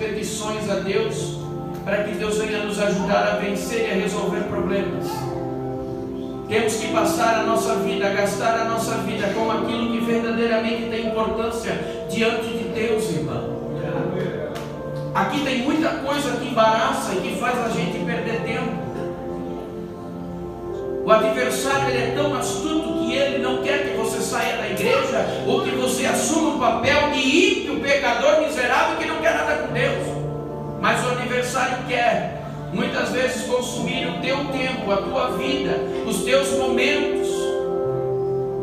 petições a Deus, para que Deus venha nos ajudar a vencer e a resolver problemas. Temos que passar a nossa vida, gastar a nossa vida com aquilo que verdadeiramente tem importância diante de Deus, irmão. Aqui tem muita coisa que embaraça e que faz a gente perder tempo. O adversário, ele é tão astuto que ele não quer que você saia da igreja ou que você assuma um papel de ímpio, pecador, miserável, que não quer nada com Deus. Mas o adversário quer muitas vezes consumir o teu tempo, a tua vida, os teus momentos,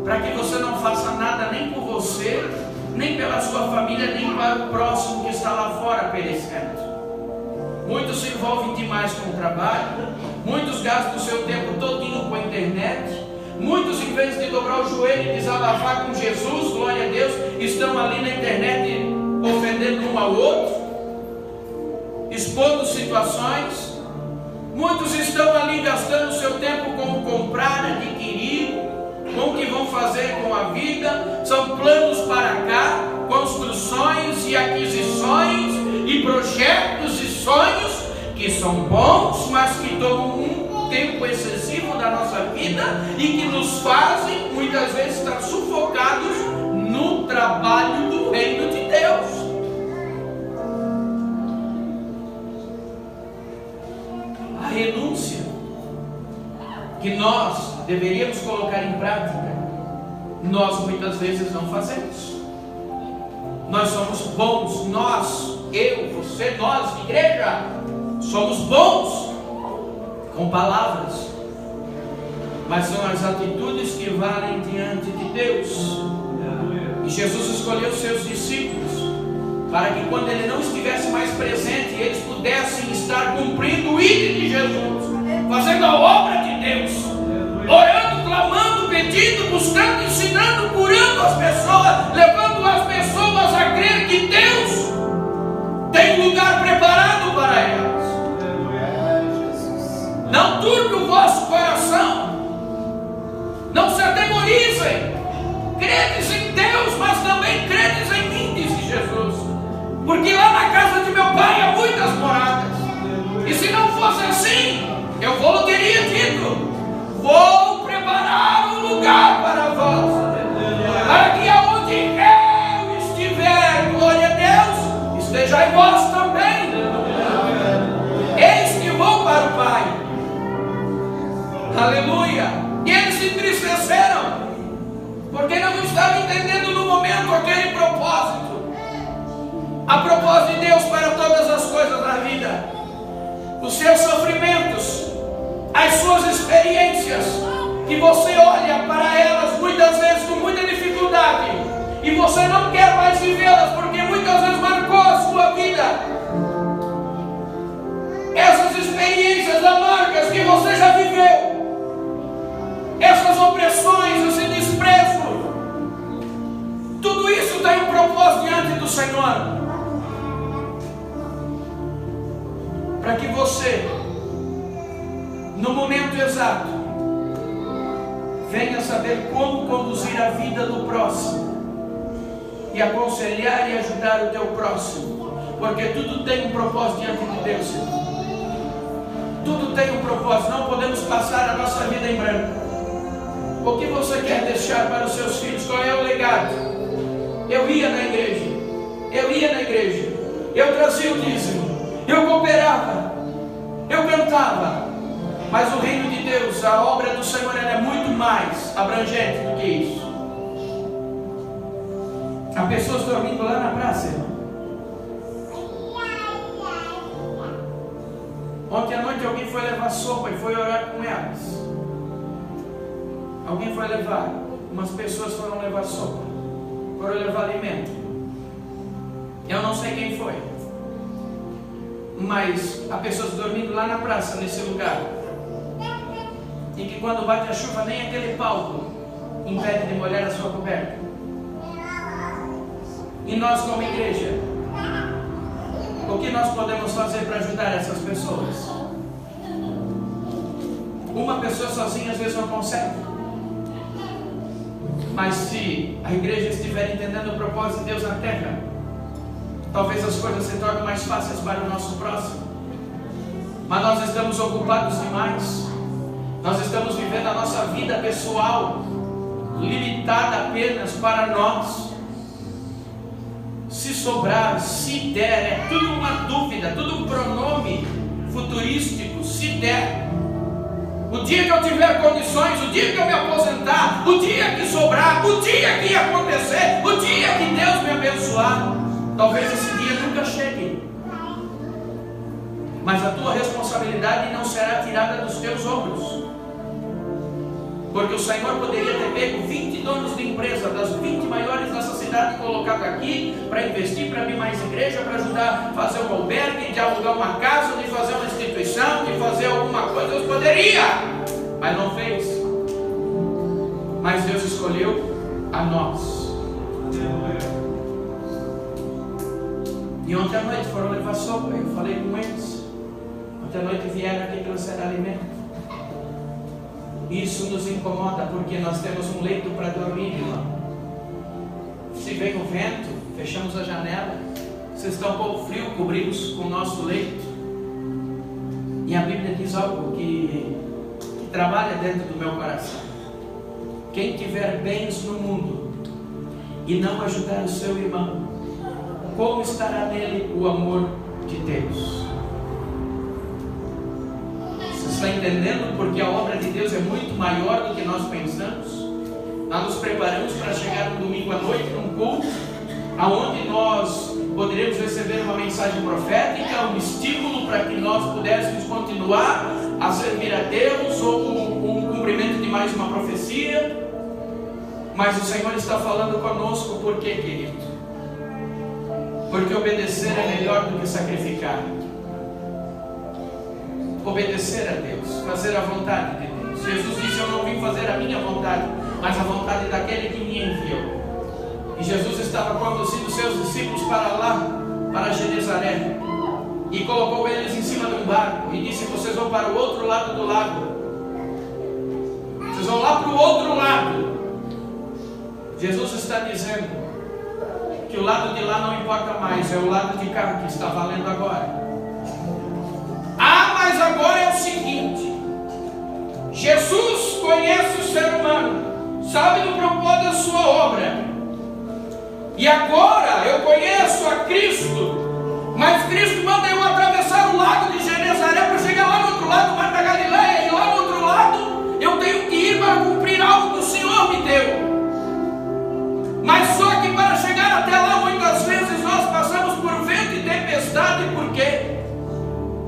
para que você não faça nada nem por você, nem pela sua família, nem para o próximo que está lá fora perecendo. Muitos se envolvem demais com o trabalho, muitos gastam o seu tempo todinho com a internet, muitos, em vez de dobrar o joelho e desabafar com Jesus, glória a Deus, estão ali na internet ofendendo um ao outro, expondo situações. Muitos estão ali gastando o seu tempo com comprar, adquirir, com o que vão fazer com a vida. São planos para cá, construções e aquisições e projetos e sonhos que são bons, mas que tomam um tempo excessivo da nossa vida e que nos fazem muitas vezes estar sufocados no trabalho do reino de Deus. A renúncia que nós deveríamos colocar em prática, nós muitas vezes não fazemos. Nós somos bons, nós, eu, você, nós, igreja, somos bons com palavras, mas são as atitudes que valem diante de Deus. E Jesus escolheu seus discípulos para que quando Ele não estivesse mais presente, eles pudessem estar cumprindo o ídolo de Jesus, fazendo a obra de Deus, orando, clamando, pedindo, buscando, ensinando, curando as pessoas, levando as pessoas a crer que Deus tem lugar preparado para elas. Não turbe o vosso coração, não se atemorizem, credes em Deus, mas também credes em mim, disse Jesus, porque lá na casa de meu pai há muitas moradas, e se não fosse assim, eu vou teria dito, vou preparar um lugar para vós, para que aonde eu estiver, glória a Deus, esteja em vós também. Eis que vou para o Pai. Aleluia. E eles se entristeceram, porque não estavam entendendo no momento aquele propósito, a propósito de Deus para todas as coisas da vida, os seus sofrimentos, as suas experiências, que você olha para elas muitas vezes com muita dificuldade, e você não quer mais vivê-las, porque muitas vezes marcou a sua vida. Essas experiências amargas que você já viveu, essas opressões, esse desprezo, tudo isso tem um propósito diante do Senhor, para que você, no momento exato, venha saber como conduzir a vida do próximo e aconselhar e ajudar o teu próximo, porque tudo tem um propósito diante de Deus, irmão. Tudo tem um propósito, não podemos passar a nossa vida em branco. O que você quer deixar para os seus filhos? Qual é o legado? Eu ia na igreja, eu trazia o dízimo, eu cooperava, eu cantava, mas o reino de Deus, a obra do Senhor, ela é muito mais abrangente do que isso. Há pessoas dormindo lá na praça, irmão. Ontem à noite alguém foi levar sopa e foi orar com elas. Alguém foi levar, umas pessoas foram levar sopa, foram levar alimento. Eu não sei quem foi, mas há pessoas dormindo lá na praça, nesse lugar, e que quando bate a chuva nem aquele palco impede de molhar a sua coberta. E nós como igreja, o que nós podemos fazer para ajudar essas pessoas? Uma pessoa sozinha às vezes não consegue. Mas se a igreja estiver entendendo o propósito de Deus na terra, talvez as coisas se tornem mais fáceis para o nosso próximo, mas nós estamos ocupados demais. Nós estamos vivendo a nossa vida pessoal limitada apenas para nós. Se sobrar, se der, é tudo uma dúvida, tudo um pronome futurístico, se der. O dia que eu tiver condições, o dia que eu me aposentar, o dia que sobrar, o dia que acontecer, o dia que Deus me abençoar, talvez esse dia nunca chegue. Mas a tua responsabilidade não será tirada dos teus ombros. Porque o Senhor poderia ter pego 20 donos de empresa, das 20 maiores dessa cidade, colocado aqui para investir, para abrir mais igreja, para ajudar a fazer um albergue, de alugar uma casa, de fazer uma instituição, de fazer alguma coisa. Deus poderia, mas não fez. Mas Deus escolheu a nós. E ontem à noite foram levar sopa, eu falei com eles. Ontem à noite vieram aqui trouxeram alimento. Isso nos incomoda porque nós temos um leito para dormir, irmão. Se vem o vento, fechamos a janela. Se está um pouco frio, cobrimos com o nosso leito. E a Bíblia diz algo que trabalha dentro do meu coração. Quem tiver bens no mundo e não ajudar o seu irmão, como estará nele o amor de Deus? Está entendendo? Porque a obra de Deus é muito maior do que nós pensamos. Nós nos preparamos para chegar no domingo à noite num culto, aonde nós poderemos receber uma mensagem profética, um estímulo para que nós pudéssemos continuar a servir a Deus, ou um cumprimento de mais uma profecia. Mas o Senhor está falando conosco. Por quê, querido? Porque obedecer é melhor do que sacrificar. Obedecer a Deus, fazer a vontade de Deus. Jesus disse: eu não vim fazer a minha vontade, mas a vontade daquele que me enviou. E Jesus estava conduzindo seus discípulos para lá, para Genezaré, e colocou eles em cima de um barco e disse: vocês vão para o outro lado do lago, vocês vão lá para o outro lado. Jesus está dizendo que o lado de lá não importa mais, é o lado de cá que está valendo agora. Mas agora é o seguinte: Jesus conhece o ser humano, sabe do propósito da sua obra, e agora eu conheço a Cristo, mas Cristo manda eu atravessar o lago de Genezaré para chegar lá no outro lado, o mar da Galileia, e lá no outro lado eu tenho que ir para cumprir algo que o Senhor me deu. Mas só que para chegar até lá, muitas vezes nós passamos por vento e tempestade. Por quê?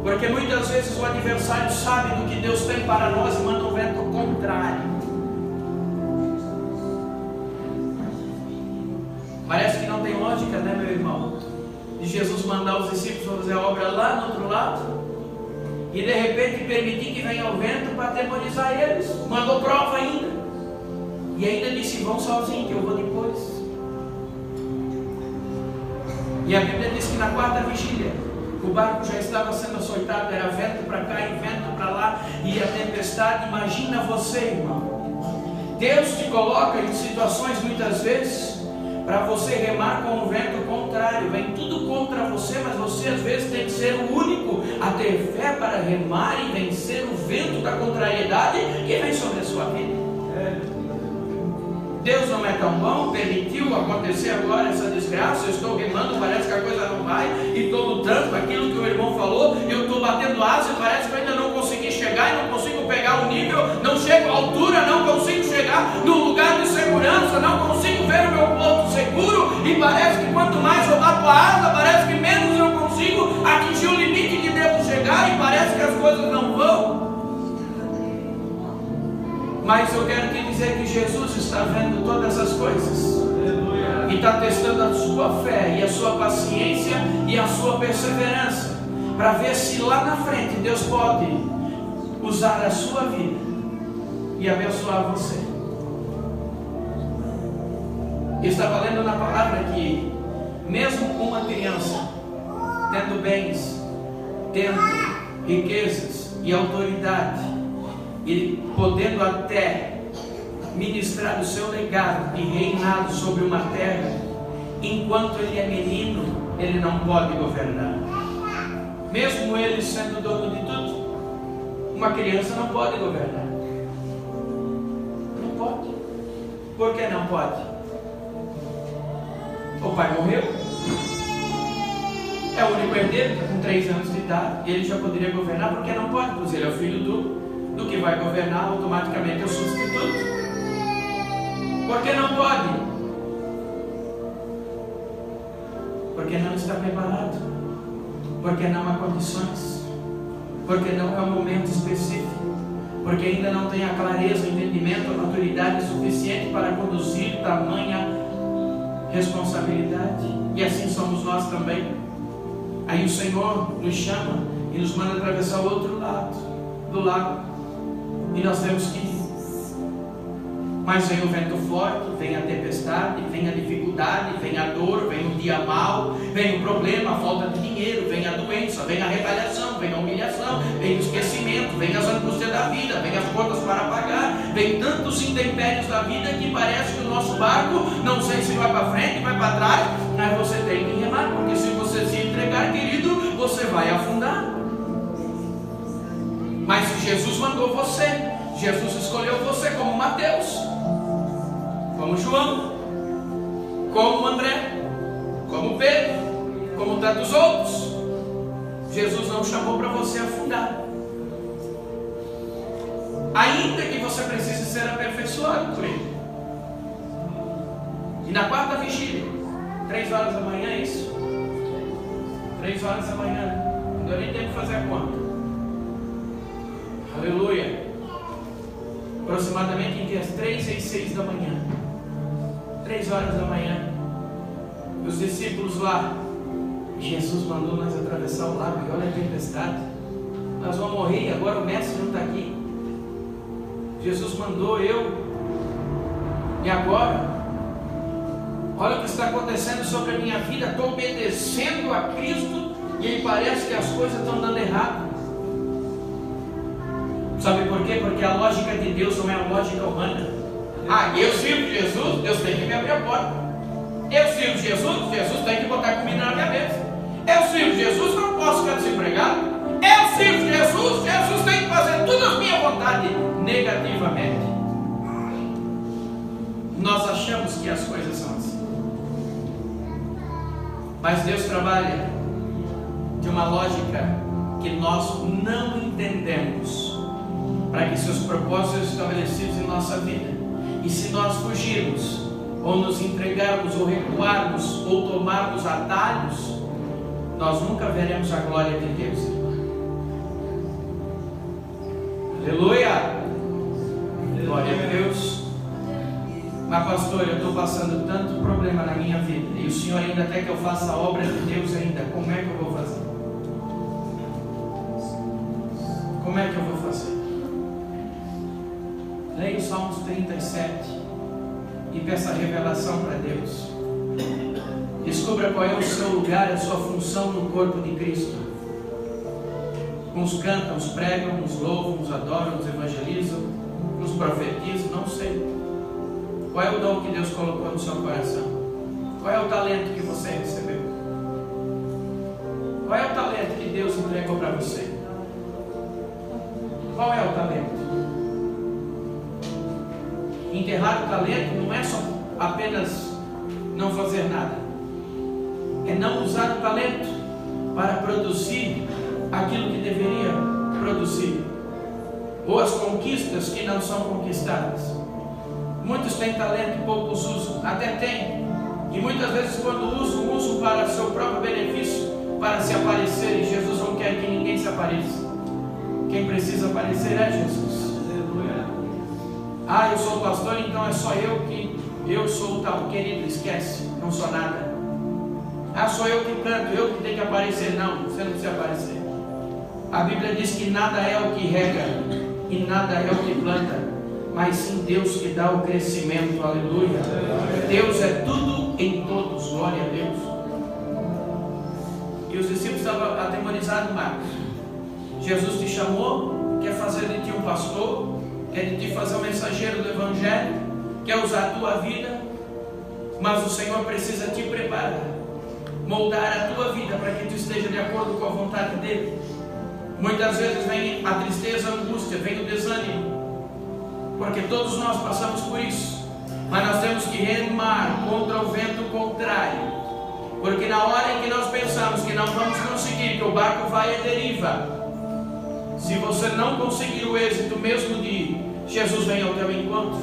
Porque muitas vezes o adversário sabe do que Deus tem para nós e manda um vento contrário. Parece que não tem lógica, né, meu irmão? De Jesus mandar os discípulos fazer a obra lá no outro lado e de repente permitir que venha o vento para atemorizar eles. Mandou prova ainda. E ainda disse: vão sozinhos, que eu vou depois. E a Bíblia diz que na quarta vigília o barco já estava sendo açoitado, era vento para cá e vento para lá, e a tempestade. Imagina você, irmão. Deus te coloca em situações muitas vezes para você remar com o vento contrário. Vem tudo contra você, mas você às vezes tem que ser o único a ter fé para remar e vencer o vento da contrariedade que vem sobre a sua vida. Deus não é tão bom, permitiu acontecer agora essa desgraça. Eu estou remando, parece que a coisa não vai, e estou lutando, aquilo que o irmão falou, eu estou batendo asa, parece que eu ainda não consegui chegar, e não consigo pegar o nível, não chego à altura, não consigo chegar no lugar de segurança, não consigo ver o meu ponto seguro, e parece que quanto mais eu bato a asa, parece que menos eu consigo atingir o limite que devo chegar, e parece que as coisas não vão. Mas eu quero te dizer que Jesus está vendo todas as coisas e está testando a sua fé e a sua paciência e a sua perseverança, para ver se lá na frente Deus pode usar a sua vida e abençoar você. Estava lendo na palavra que mesmo uma criança tendo bens, tendo riquezas e autoridade, e podendo até ministrar o seu legado e reinado sobre uma terra, enquanto ele é menino, ele não pode governar. Mesmo ele sendo dono de tudo, uma criança não pode governar. Não pode. Por que não pode? O pai morreu. É o único herdeiro, com 3 anos de idade, e ele já poderia governar. Porque não pode, pois ele é o filho do que vai governar, automaticamente é o substituto. Por que não pode? Porque não está preparado, porque não há condições, porque não é um momento específico, porque ainda não tem a clareza, o entendimento, a maturidade suficiente para conduzir tamanha responsabilidade. E assim somos nós também. Aí o Senhor nos chama e nos manda atravessar o outro lado do lago, e nós temos que ir. Mas vem o vento forte, vem a tempestade, vem a dificuldade, vem a dor, vem o dia mau, vem o problema, a falta de dinheiro, vem a doença, vem a retaliação, vem a humilhação, vem o esquecimento, vem as angústias da vida, vem as contas para pagar, vem tantos intempéries da vida que parece que o nosso barco, não sei se vai para frente, vai para trás, mas você tem que remar, porque se você se entregar, querido, você vai afundar. Mas se Jesus mandou você, Jesus escolheu você como Mateus, como João, como André, como Pedro, como tantos outros. Jesus não chamou para você afundar, ainda que você precise ser aperfeiçoado por Ele. E na quarta vigília, 3 horas da manhã, é isso? 3 horas da manhã, não deu nem tempo de fazer a conta. Aleluia. Aproximadamente entre as 3 e 6 da manhã, 3 horas da manhã, os discípulos lá, Jesus mandou nós atravessar o lago, e olha a tempestade, nós vamos morrer, e agora o mestre não está aqui. Jesus mandou e agora? Olha o que está acontecendo sobre a minha vida, estou obedecendo a Cristo, e aí parece que as coisas estão dando errado. Sabe por quê? Porque a lógica de Deus não é a lógica humana. Eu sirvo Jesus, Deus tem que me abrir a porta. Eu sirvo Jesus, Jesus tem que botar comida na minha mesa. Eu sirvo Jesus, não posso ficar desempregado. Eu sirvo Jesus, Jesus tem que fazer tudo à minha vontade, negativamente. Nós achamos que as coisas são assim. Mas Deus trabalha de uma lógica que nós não entendemos, para que seus propósitos sejam estabelecidos em nossa vida. E se nós fugirmos, ou nos entregarmos, ou recuarmos, ou tomarmos atalhos, nós nunca veremos a glória de Deus. Aleluia! Glória a Deus. Mas pastor, eu estou passando tanto problema na minha vida, e o Senhor ainda quer que eu faça a obra de Deus ainda. Como é que eu vou fazer? Como é que eu vou fazer? Leia o Salmos 37 e peça revelação para Deus. Descubra qual é o seu lugar, a sua função no corpo de Cristo. Uns cantam, uns pregam, uns louvam, uns adoram, uns evangelizam, uns profetizam, não sei. Qual é o dom que Deus colocou no seu coração? Qual é o talento que você recebeu? Qual é o talento que Deus entregou para você? Qual é o talento? Enterrar o talento não é só apenas não fazer nada, é não usar o talento para produzir aquilo que deveria produzir, ou as conquistas que não são conquistadas. Muitos têm talento e poucos usam, até tem, e muitas vezes quando usam para seu próprio benefício, para se aparecer, e Jesus não quer que ninguém se apareça. Quem precisa aparecer é Jesus. Eu sou pastor, então é só eu sou o tal. Querido, esquece, não sou nada. Sou eu que canto, eu que tenho que aparecer. Não, você não precisa aparecer. A Bíblia diz que nada é o que rega e nada é o que planta, mas sim Deus que dá o crescimento. Aleluia. Deus é tudo em todos, glória a Deus. E os discípulos estavam atemorizados, Marcos. Jesus te chamou, quer fazer de ti um pastor, quer de ti fazer um mensageiro do Evangelho, quer usar a tua vida, mas o Senhor precisa te preparar. moldar a tua vida para que tu esteja de acordo com a vontade dele. Muitas vezes vem a tristeza, a angústia, vem o desânimo, porque todos nós passamos por isso. Mas nós temos que remar contra o vento contrário, porque na hora em que nós pensamos que não vamos conseguir, que o barco vai à deriva, se você não conseguir o êxito mesmo de ir, Jesus vem ao teu encontro.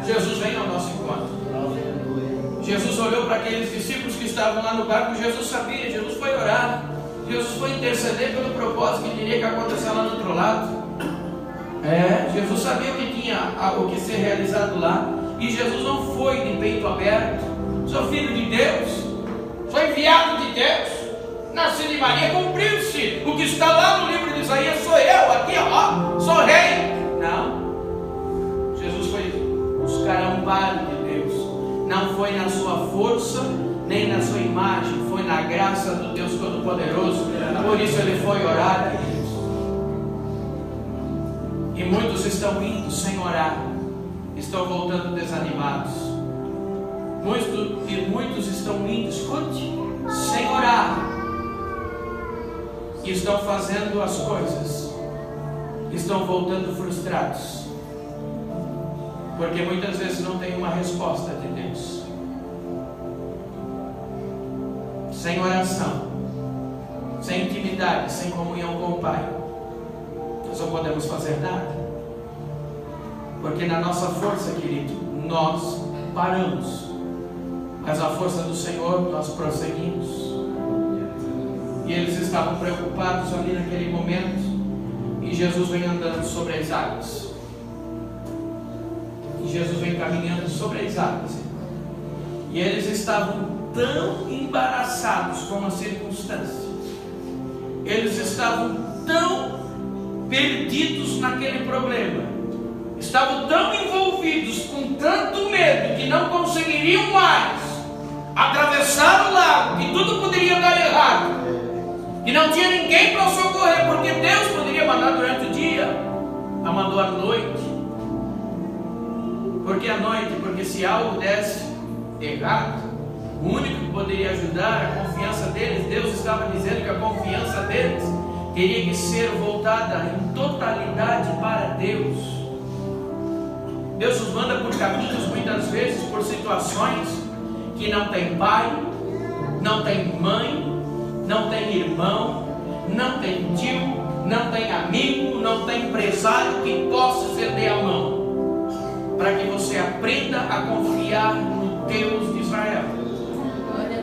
Jesus vem ao nosso encontro. Jesus olhou para aqueles discípulos que estavam lá no barco. Jesus sabia, Jesus foi orar, Jesus foi interceder pelo propósito que teria que acontecer lá no outro lado. Jesus sabia o que tinha o que ser realizado lá. E Jesus não foi de peito aberto. Sou filho de Deus, sou enviado de Deus, nasci de Maria, cumpriu-se o que está lá no livro de Isaías. Sou eu aqui, ó, sou rei. Não, Jesus foi buscar amparo de Deus. Não foi na sua força, nem na sua imagem, foi na graça do Deus Todo-Poderoso. Por isso ele foi orar, queridos. E muitos estão indo sem orar, estão voltando desanimados. Muitos estão indo, escute, sem orar, e estão fazendo as coisas, estão voltando frustrados, porque muitas vezes não tem uma resposta de Deus. Sem oração, sem intimidade, sem comunhão com o Pai, nós não podemos fazer nada, porque na nossa força, querido, nós paramos, mas a força do Senhor nós prosseguimos. E eles estavam preocupados ali naquele momento, e Jesus vem andando sobre as águas. E Jesus vem caminhando sobre as águas. E eles estavam tão embaraçados com a circunstância, eles estavam tão perdidos naquele problema, estavam tão envolvidos com tanto medo que não conseguiriam mais atravessar o lago, que tudo poderia dar errado, que não tinha ninguém para socorrer, porque Deus poderia mandar durante o dia, mas mandou à noite. Por que à noite? Porque se algo desse errado, o único que poderia ajudar a confiança deles, Deus estava dizendo que a confiança deles teria que ser voltada em totalidade para Deus. Deus nos manda por caminhos, muitas vezes por situações que não tem pai, não tem mãe, não tem irmão, não tem tio, não tem amigo, não tem empresário que possa ceder a mão, para que você aprenda a confiar no Deus de Israel,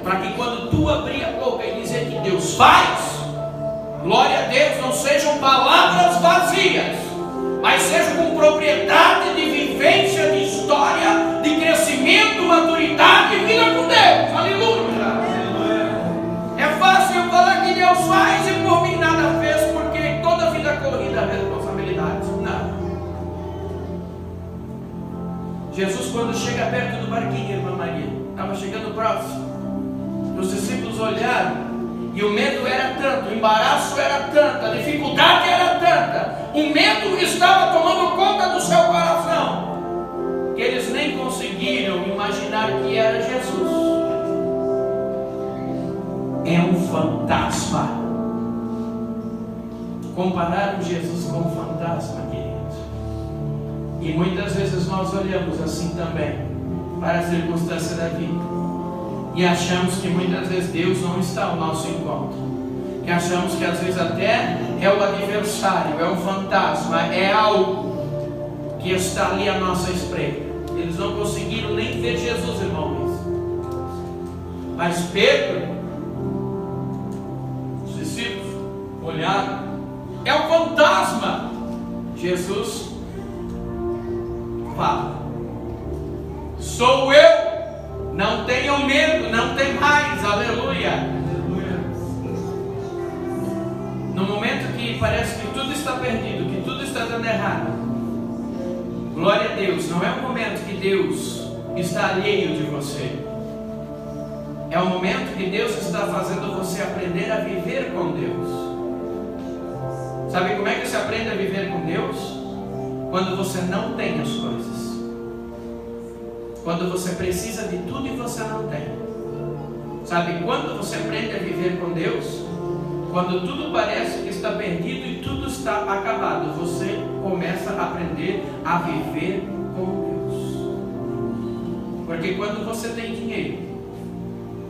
para que quando tu abrir a boca e dizer que Deus faz, glória a Deus, não sejam palavras vazias, mas sejam com propriedade de vivência, de história, de crescimento, maturidade e vida com Deus. Aleluia. É fácil eu falar que Deus faz e por mim nada fez, porque toda vida corrida é responsabilidade. Não. Jesus, quando chega perto do barquinho, irmã Maria, estava chegando próximo, os discípulos olharam, e o medo era tanto, o embaraço era tanto, a dificuldade era tanta, o medo estava tomando conta do seu coração, que eles nem conseguiram imaginar que era Jesus. É um fantasma. Compararam Jesus com um fantasma, queridos. E muitas vezes nós olhamos assim também para a circunstância da vida e achamos que muitas vezes Deus não está ao nosso encontro, que achamos que às vezes até é o adversário, é um fantasma, é algo que está ali à nossa espreita. Eles não conseguiram nem ver Jesus, irmãos. Mas Pedro, os discípulos olharam, é um fantasma. Jesus fala: sou eu. Não tenham medo, não tem mais, aleluia. No momento que parece que tudo está perdido, que tudo está dando errado, glória a Deus, não é o momento que Deus está alheio de você, é o momento que Deus está fazendo você aprender a viver com Deus. Sabe como é que se aprende a viver com Deus? Quando você não tem as coisas, quando você precisa de tudo e você não tem. Sabe, quando você aprende a viver com Deus, quando tudo parece que está perdido e tudo está acabado, você começa a aprender a viver com Deus. Porque quando você tem dinheiro,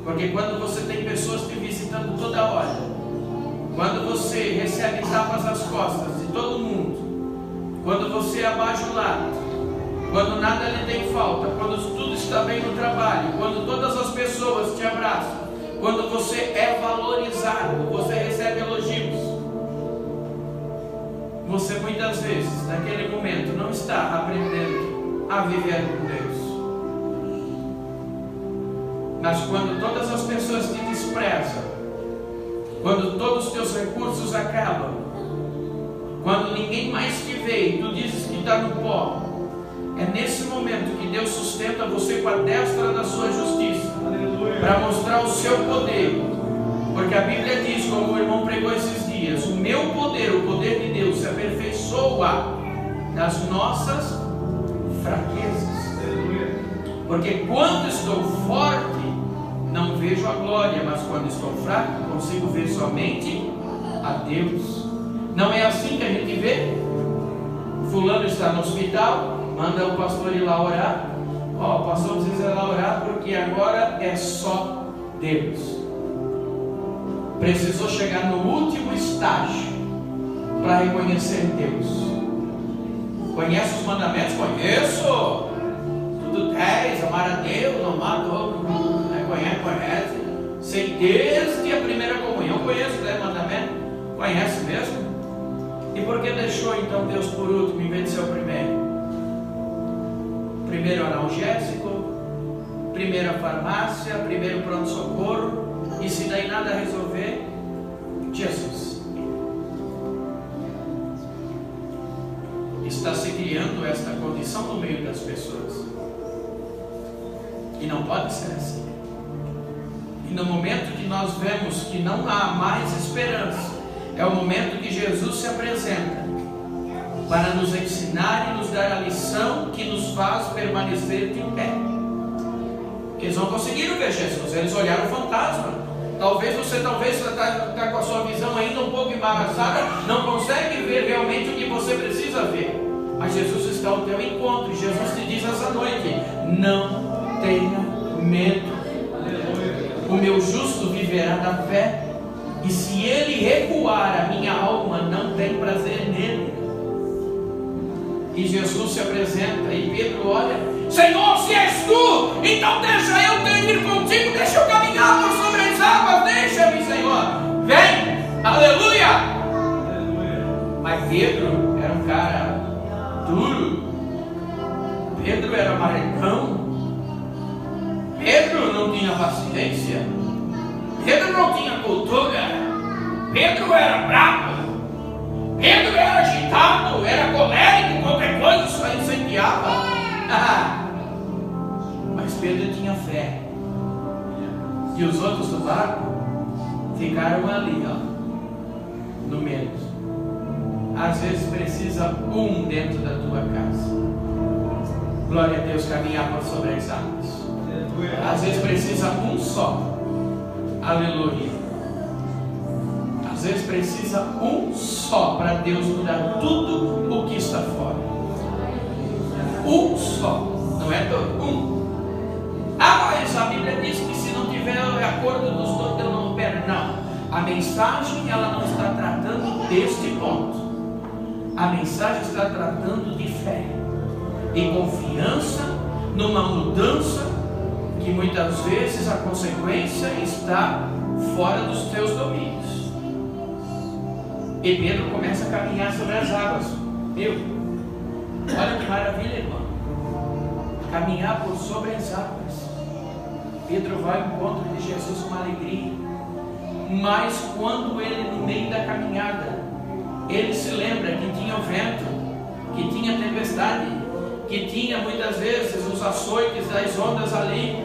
porque quando você tem pessoas te visitando toda hora, quando você recebe tapas nas costas de todo mundo, quando você é bajulado, quando nada lhe tem falta, quando tudo está bem no trabalho, quando todas as pessoas te abraçam, quando você é valorizado, você recebe elogios, você muitas vezes, naquele momento, não está aprendendo a viver com Deus. Mas quando todas as pessoas te desprezam, quando todos os teus recursos acabam, quando ninguém mais te vê e tu dizes que está no pó, é nesse momento que Deus sustenta você com a destra da sua justiça, para mostrar o seu poder. Porque a Bíblia diz, como o irmão pregou esses dias, o meu poder, o poder de Deus, se aperfeiçoa nas nossas fraquezas. Porque quando estou forte, não vejo a glória, mas quando estou fraco, consigo ver somente a Deus. Não é assim que a gente vê? Fulano está no hospital, manda o pastor ir lá orar. O pastor precisa ir lá orar porque agora é só Deus. Precisou chegar no último estágio para reconhecer Deus. Conhece os mandamentos? Conheço. Tudo 10, amar a Deus, amar todo mundo. Conhece. Sei desde a primeira comunhão. Conheço 10 mandamentos. Conhece mesmo? E por que deixou então Deus por último em vez de ser o primeiro? Primeiro analgésico, primeira farmácia, primeiro pronto-socorro, e se daí nada resolver, Jesus. Está se criando esta condição no meio das pessoas, e não pode ser assim. E no momento que nós vemos que não há mais esperança, é o momento que Jesus se apresenta para nos ensinar e nos dar a lição que nos faz permanecer de pé. Eles não conseguiram ver Jesus, eles olharam o fantasma. Talvez você está com a sua visão ainda um pouco embaraçada, não consegue ver realmente o que você precisa ver. Mas Jesus está ao teu encontro, e Jesus te diz essa noite: não tenha medo. O meu justo viverá da fé, e se ele recuar, a minha alma não tem prazer nele. E Jesus se apresenta, e Pedro olha: Senhor, se és tu, então deixa eu ter ir contigo, deixa eu caminhar por sobre as águas, deixa-me, Senhor, vem, aleluia. Mas Pedro era um cara duro, Pedro era marrecão, Pedro não tinha paciência, Pedro não tinha cultura, Pedro era bravo, Pedro era agitado, era colérico, qualquer coisa só incendiava. Mas Pedro tinha fé. E os outros do barco ficaram ali, no meio. Às vezes precisa um dentro da tua casa. Glória a Deus, caminhar por sobre as águas. Às vezes precisa um só. Aleluia. Às vezes precisa um só para Deus mudar tudo o que está fora. Um só, não é todo, um. Mas a Bíblia diz que se não tiver acordo dos dois, eu não opero. Não, a mensagem ela não está tratando deste ponto. A mensagem está tratando de fé, de confiança numa mudança que muitas vezes a consequência está fora dos teus domínios. E Pedro começa a caminhar sobre as águas. Olha que maravilha, irmão. Caminhar por sobre as águas. Pedro vai ao encontro de Jesus com alegria. Mas quando ele, no meio da caminhada, ele se lembra que tinha o vento, que tinha tempestade, que tinha muitas vezes os açoites das ondas ali,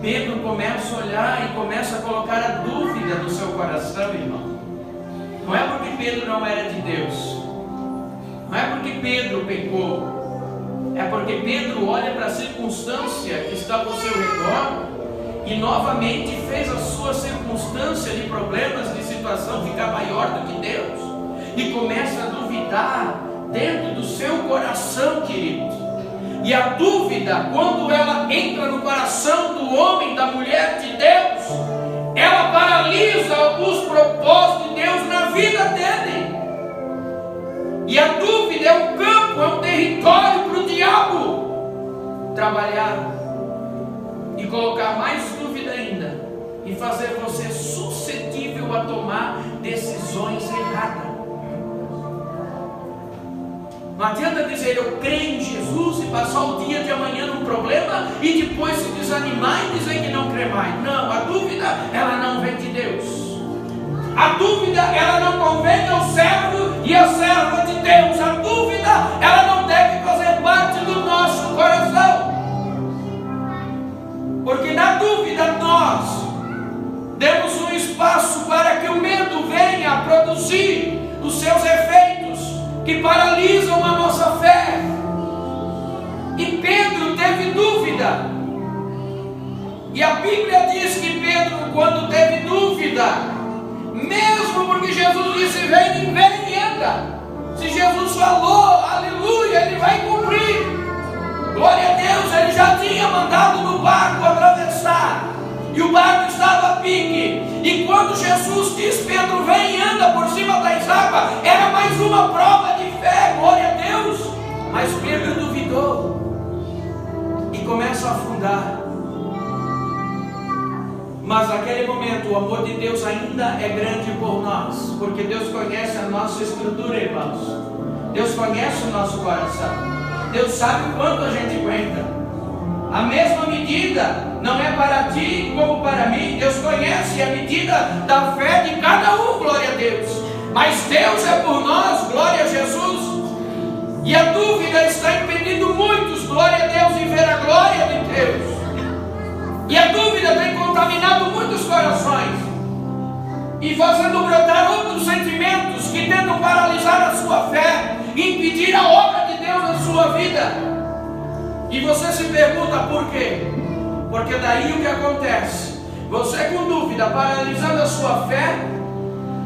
Pedro começa a olhar e começa a colocar a dúvida no seu coração, irmão. Não é porque Pedro não era de Deus, não é porque Pedro pecou, é porque Pedro olha para a circunstância que está ao seu redor e novamente fez a sua circunstância de problemas, de situação ficar maior do que Deus, e começa a duvidar dentro do seu coração, querido. E a dúvida, quando ela entra no coração do homem, da mulher de Deus, ela paralisa os propósitos de Deus na vida dele. E a dúvida é um campo, é um território para o diabo trabalhar e colocar mais dúvida ainda, e fazer você suscetível a tomar decisões erradas. Não adianta dizer eu creio em Jesus e passar o dia de amanhã num problema e depois se desanimar e dizer que não crê mais. Não, a dúvida ela não vem de Deus. A dúvida ela não convém ao servo e à serva de Deus. A dúvida ela não deve fazer parte do nosso coração. Porque na dúvida nós demos um espaço para que o medo venha a produzir os seus efeitos que paralisam a nossa fé. E Pedro teve dúvida. E a Bíblia diz que Pedro, quando teve dúvida, mesmo porque Jesus disse vem, vem e anda, se Jesus falou, aleluia, ele vai cumprir. Glória a Deus, ele já tinha mandado no barco atravessar, e o barco estava a pique. E quando Jesus diz, Pedro, vem e anda por cima das águas, era mais uma prova de fé, glória a Deus. Mas Pedro duvidou e começa a afundar. Mas naquele momento o amor de Deus ainda é grande por nós, porque Deus conhece a nossa estrutura, irmãos. Deus conhece o nosso coração. Deus sabe o quanto a gente aguenta. A mesma medida não é para ti como para mim. Deus conhece a medida da fé de cada um, glória a Deus. Mas Deus é por nós, glória a Jesus. E a dúvida está impedindo muitos, glória a Deus, em ver a glória de Deus. E a dúvida tem contaminado muitos corações e fazendo brotar outros sentimentos que tentam paralisar a sua fé e impedir a obra de Deus na sua vida. E você se pergunta por quê? Porque daí o que acontece? Você com dúvida, paralisando a sua fé,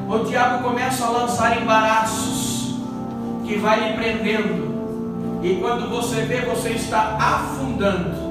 o diabo começa a lançar embaraços que vai lhe prendendo, e quando você vê, você está afundando.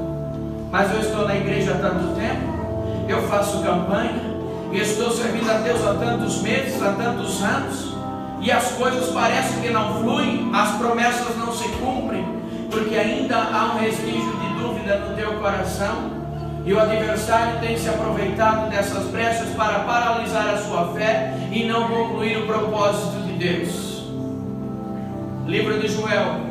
Mas eu estou na igreja há tanto tempo, eu faço campanha, e estou servindo a Deus há tantos meses, há tantos anos, e as coisas parecem que não fluem, as promessas não se cumprem, porque ainda há um resquício de dúvida no teu coração, e o adversário tem se aproveitado dessas brechas para paralisar a sua fé e não concluir o propósito de Deus. Livro de Joel.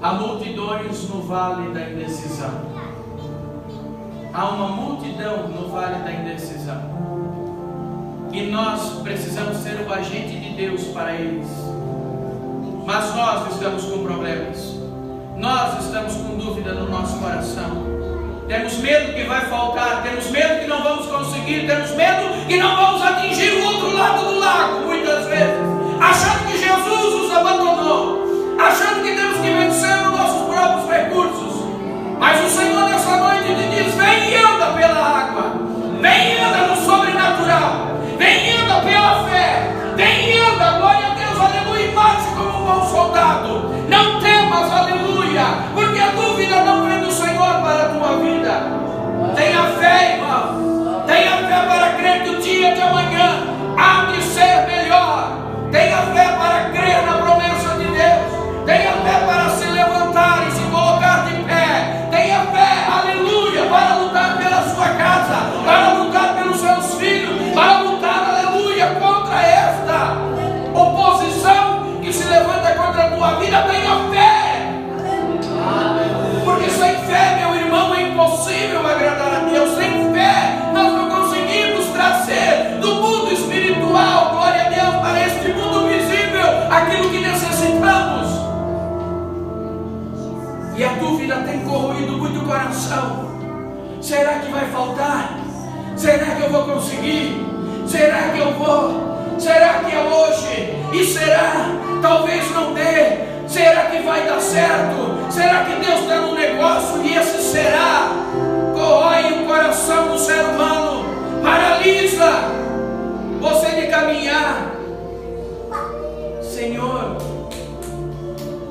Há multidões no vale da indecisão. Há uma multidão no vale da indecisão. E nós precisamos ser o agente de Deus para eles. Mas nós estamos com problemas. Nós estamos com dúvida no nosso coração. Temos medo que vai faltar. Temos medo que não vamos conseguir. Temos medo que não vamos atingir o outro lado do lago, muitas vezes. Achando que Jesus os abandonou. Achando que temos que vencer os nossos próprios recursos. Mas o Senhor nessa noite te diz, vem e anda pela água. Vem e anda no sobrenatural. Vem e anda pela fé. Vem e anda, glória a Deus, aleluia, e marche como um bom soldado. Não temas, aleluia, porque a dúvida não vem do Senhor para a tua vida. Tenha fé, irmão. Tenha fé para crer que o dia de amanhã há de ser melhor. Tenha fé para crer na promessa de Deus. Tenha fé para se levantar e se colocar de pé. Tenha fé, aleluia, para lutar pela sua casa, para lutar pelos seus filhos, para lutar, aleluia, contra esta oposição que se levanta contra a tua vida. Tenha fé. Porque sem fé, meu irmão, é impossível agradar a Deus. Sem fé, nós não conseguimos trazer do mundo espiritual, glória a Deus, para este mundo visível, aquilo que necessitamos. E a dúvida tem corroído muito o coração. Será que vai faltar? Será que eu vou conseguir? Será que eu vou? Será que é hoje? E será? Talvez não dê. Será que vai dar certo? Será que Deus está no negócio? E esse será corrói o coração coração do ser humano, paralisa você de caminhar. Senhor,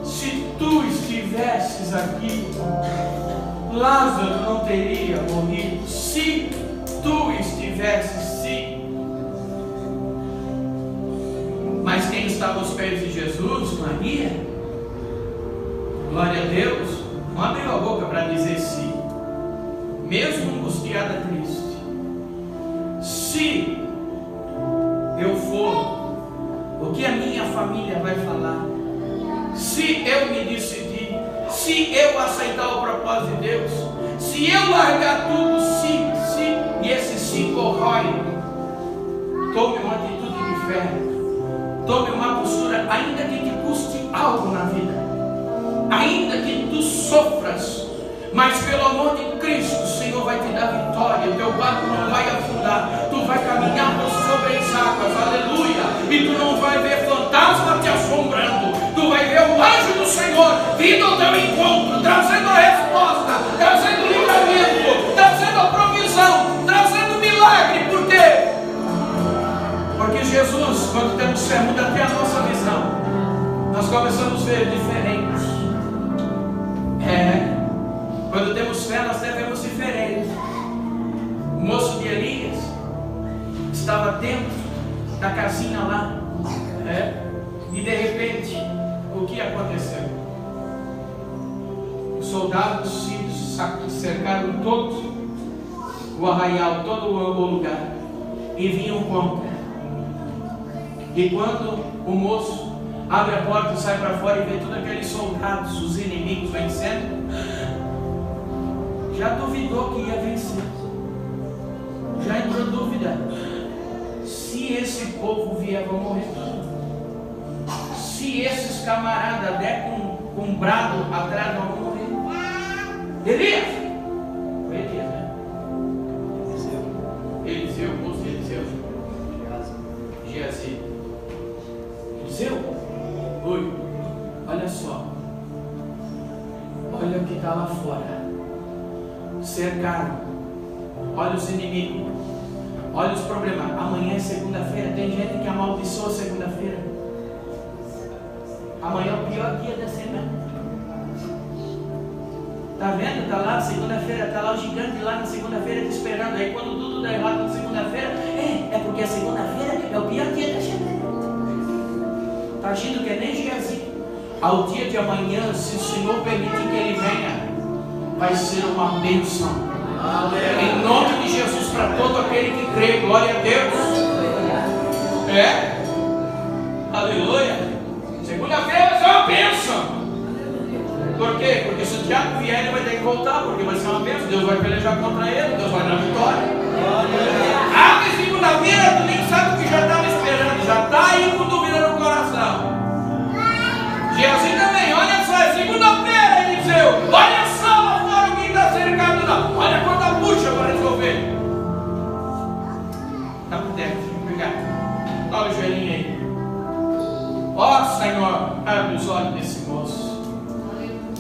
se tu estivesses aqui, Lázaro não teria morrido. Se tu estivesses, mas quem estava aos pés de Jesus? Maria. Glória a Deus. Não abriu a boca para dizer sim, mesmo angustiada, triste. Se eu for, o que a minha família vai falar? Se eu me decidir, se eu aceitar o propósito de Deus, se eu largar tudo, se, e esse se corrói, tome uma atitude de fé, tome uma postura, ainda que te custe algo na vida, ainda que tu sofras, mas pelo amor de Cristo, o Senhor vai te dar vitória. Teu barco não vai afundar, tu vai caminhar sobre as águas, aleluia, e tu não vai ver fantasma te assombrando, tu vai ver o anjo do Senhor vindo ao teu encontro, trazendo a resposta, trazendo livramento, trazendo a provisão, trazendo milagre. Por quê? Porque Jesus, quando temos fé, muda até a nossa visão, nós começamos a ver diferente. Quando temos fé, nós devemos diferente. O moço de Elias estava dentro da casinha lá, e de repente, o que aconteceu? Os soldados sírios cercaram todo o arraial, todo o lugar, e vinham contra. E quando o moço abre a porta e sai para fora e vê todos aqueles soldados, os inimigos vencendo, já duvidou que ia vencer, já entrou dúvida: se esse povo vier, vão morrer todos. Se esses camaradas der com um brado atrás, vão morrer. Elias! Foi Elias, né? Eliseu, moço de Eliseu. Geazi. Eliseu? Oi, olha só. Olha o que está lá fora. Cercaram. Olha os inimigos. Olha os problemas. Amanhã é segunda-feira. Tem gente que amaldiçoa segunda-feira. Amanhã é o pior dia da semana. Tá vendo? Tá lá segunda-feira. Tá lá o gigante lá na segunda-feira te esperando. Aí quando tudo dá errado na segunda-feira, é porque a segunda-feira é o pior dia da semana. Tá agindo que nem Geazi. Ao dia de amanhã, se o Senhor permitir que ele venha, vai ser uma bênção. Em nome de Jesus, para todo aquele que crê. Glória a Deus. Aleluia. Segunda-feira vai ser uma bênção. Por quê? Porque se o diabo vier, ele vai ter que voltar, porque vai ser uma bênção. Deus vai pelejar contra ele, Deus vai dar vitória. Mas segunda-feira tu nem sabe o que já estava esperando, já está aí com dúvida no coração. Geazi também, olha só, é segunda-feira, Eliseu, olha só lá fora o que está cercado lá, olha quanta bucha para resolver. Está por dentro, obrigado. Olha o joelhinho aí. Ó Senhor, abre os olhos desse moço,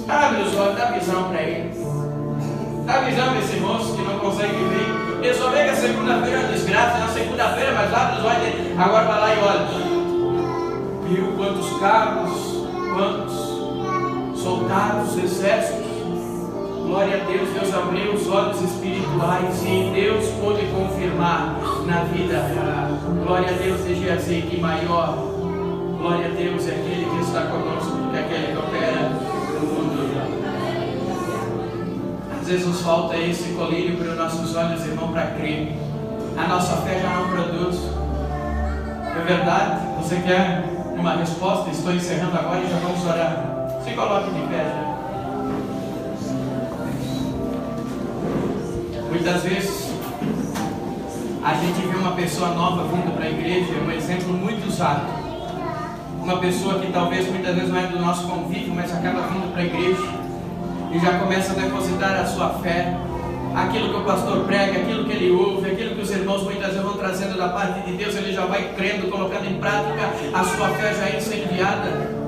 abre os olhos, dá visão para ele, dá visão para esse moço que não consegue ver. Ele só vê que a segunda-feira é uma desgraça, na segunda-feira, mas abre os olhos dele, agora vai lá e olha. Viu quantos carros, quantos soldados, exércitos. Glória a Deus, Deus abriu os olhos espirituais e Deus pôde confirmar na vida. Glória a Deus, de Geazi, que maior, glória a Deus, é aquele que está conosco do que aquele que opera no mundo. Às vezes nos falta esse colírio para os nossos olhos, irmão, para crer. A nossa fé já não produz. É verdade? Você quer uma resposta? Estou encerrando agora e já vamos orar. Se coloque de pé já. Muitas vezes a gente vê uma pessoa nova vindo para a igreja, um exemplo muito usado. Uma pessoa que talvez muitas vezes não é do nosso convívio, mas acaba vindo para a igreja e já começa a depositar a sua fé, aquilo que o pastor prega, aquilo que ele ouve, aquilo que os irmãos muitas vezes vão trazendo da parte de Deus, ele já vai crendo, colocando em prática, a sua fé já é incendiada.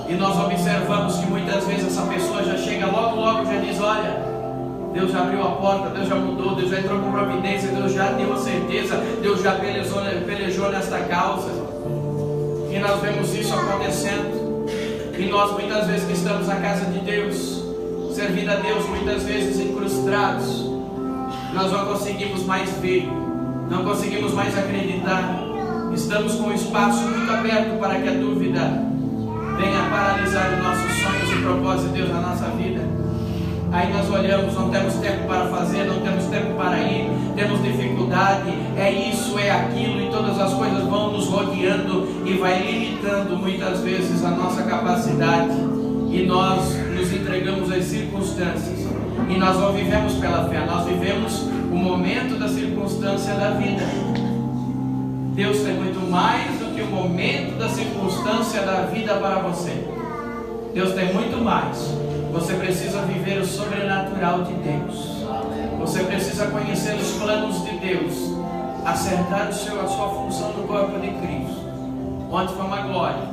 E nós observamos que muitas vezes essa pessoa já chega logo, já diz: olha, Deus já abriu a porta, Deus já mudou, Deus já entrou com providência, Deus já deu a certeza, Deus já pelejou nesta causa. E nós vemos isso acontecendo. E nós muitas vezes que estamos na casa de Deus, servindo a Deus muitas vezes incrustados, nós não conseguimos mais ver, não conseguimos mais acreditar. Estamos com o espaço muito aberto para que a dúvida venha paralisar os nossos sonhos e propósitos de Deus na nossa vida. Aí nós olhamos, não temos tempo para fazer, não temos tempo para ir, temos dificuldade, é isso, é aquilo, e todas as coisas vão nos rodeando e vai limitando muitas vezes a nossa capacidade, e nós nos entregamos às circunstâncias, e nós não vivemos pela fé, nós vivemos o momento da circunstância da vida. Deus tem muito mais do que o momento da circunstância da vida para você. Deus tem muito mais. Você precisa viver o sobrenatural de Deus. Você precisa conhecer os planos de Deus, acertar a sua função no corpo de Cristo. Ontem foi uma glória.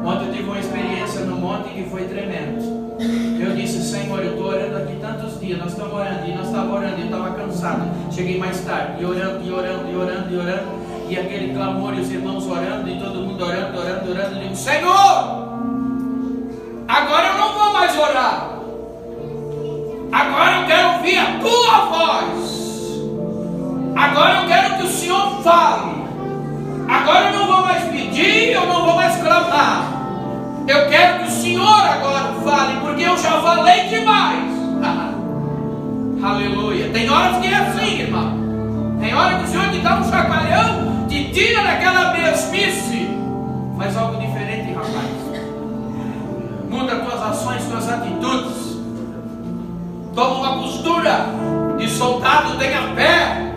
Ontem eu tive uma experiência no monte que foi tremendo. Eu disse: Senhor, eu estou orando aqui tantos dias, nós estamos orando, e nós estávamos orando, e eu estava cansado. Cheguei mais tarde, e orando, e orando, e orando, e orando, e aquele clamor, e os irmãos orando, e todo mundo orando, orando, orando, e eu digo: Senhor, agora eu não vou mais orar. Agora eu quero ouvir a tua voz. Agora eu quero que o Senhor fale. Agora eu não vou mais pedir, eu não vou mais clamar. Eu quero que o Senhor agora fale, porque eu já falei demais. Aleluia. Tem horas que é assim, irmão. Tem hora que o Senhor te dá um chacoalhão, te tira daquela mesmice. Faz algo diferente, rapaz. Muda tuas ações, tuas atitudes. Toma uma postura de soldado, tenha fé.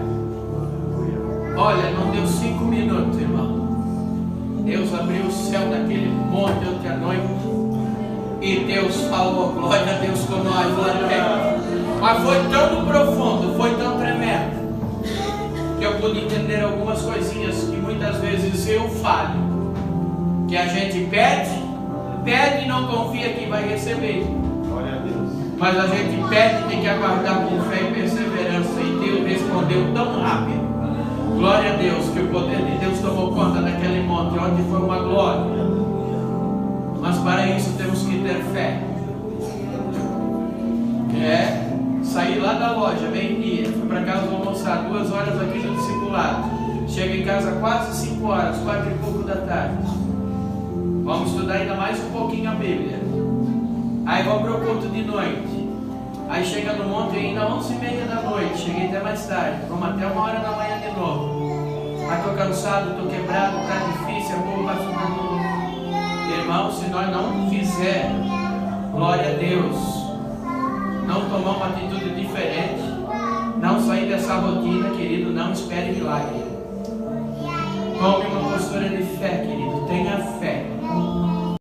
Olha, não deu 5 minutos, irmão. Deus abriu o céu daquele monte ontem à noite. E Deus falou: glória a Deus com nós, glória a Deus. Mas foi tão profundo, foi tão tremendo, que eu pude entender algumas coisinhas que muitas vezes eu falho. Que a gente pede e não confia que vai receber. Glória a Deus. Mas a gente pede e tem que aguardar com fé e perseverança. E Deus respondeu tão rápido. Glória a Deus, que o poder de Deus tomou conta daquele monte, onde foi uma glória. Mas para isso temos que ter fé. Sair lá da loja, meio-dia, fui para casa almoçar, 2 horas aqui no discipulado. Chego em casa quase 5 horas, 4 e pouco da tarde. Vamos estudar ainda mais um pouquinho a Bíblia. Aí vamos para o culto de noite. Aí chega no monte ainda 11h30 da noite. Cheguei até mais tarde. Vamos até 1h da manhã de novo. Mas estou cansado, estou quebrado, está difícil, a boca vai subindo. Irmão, se nós não fizermos, glória a Deus, não tomar uma atitude diferente, não sair dessa rotina, querido, não espere milagre. Tome uma postura de fé, querido. Tenha fé.